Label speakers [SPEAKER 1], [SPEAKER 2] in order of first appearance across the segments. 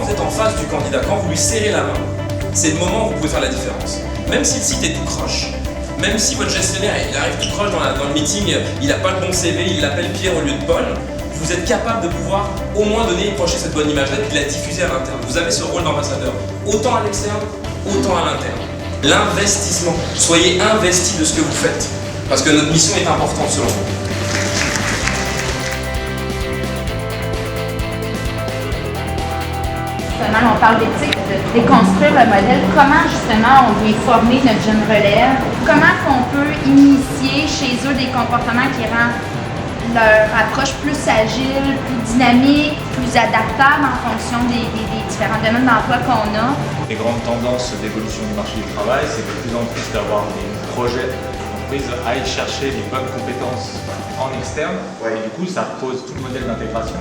[SPEAKER 1] vous êtes en face du candidat, quand vous lui serrez la main, c'est le moment où vous pouvez faire la différence. Même si le site est tout croche, même si votre gestionnaire il arrive tout croche dans le meeting, il n'a pas le bon CV, il l'appelle Pierre au lieu de Paul, vous êtes capable de pouvoir au moins donner et projeter cette bonne image-là et de la diffuser à l'interne. Vous avez ce rôle d'ambassadeur, autant à l'externe, autant à l'interne. L'investissement. Soyez investis de ce que vous faites, parce que notre mission est importante selon vous.
[SPEAKER 2] On parle d'éthique, de déconstruire le modèle. Comment justement on veut former notre jeune relève? Comment on peut initier chez eux des comportements qui rendent leur approche plus agile, plus dynamique, plus adaptable en fonction des différents domaines d'emploi qu'on a?
[SPEAKER 3] Les grandes tendances d'évolution du marché du travail, c'est de plus en plus d'avoir des projets d'entreprise à aller chercher les bonnes compétences en externe. Et du coup, ça pose tout le modèle d'intégration.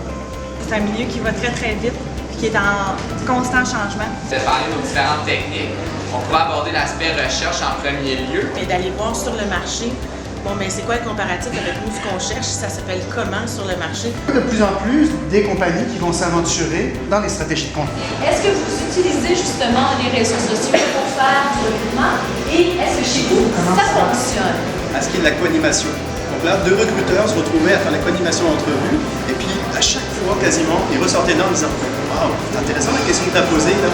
[SPEAKER 4] C'est un milieu qui va très très vite, qui est en constant changement.
[SPEAKER 5] De parler de nos différentes techniques, on pourrait aborder l'aspect recherche en premier lieu.
[SPEAKER 4] Et d'aller voir sur le marché, bon ben c'est quoi le comparatif avec nous, ce qu'on cherche, ça s'appelle comment sur le marché.
[SPEAKER 6] De plus en plus, des compagnies qui vont s'aventurer dans les stratégies de contenu.
[SPEAKER 7] Est-ce que vous utilisez justement les réseaux sociaux pour faire du recrutement et est-ce que chez vous, ça fonctionne?
[SPEAKER 8] À ce qui est de la co-animation. Donc là, deux recruteurs se retrouvaient à faire la co-animation d'entrevue et puis à chaque fois, quasiment, ils ressortaient là en disant « Wow, c'est intéressant la question que tu as posée là. »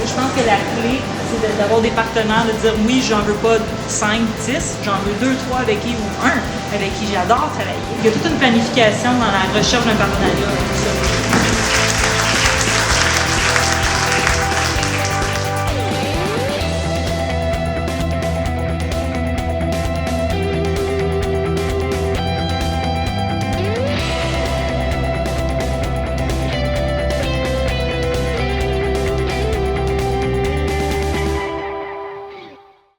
[SPEAKER 9] Je pense que la clé, c'est d'avoir des partenaires, de dire oui, j'en veux pas 5, 10, j'en veux 2, 3 avec qui ou 1 avec qui j'adore travailler. Il y a toute une planification dans la recherche d'un partenariat. Tout ça.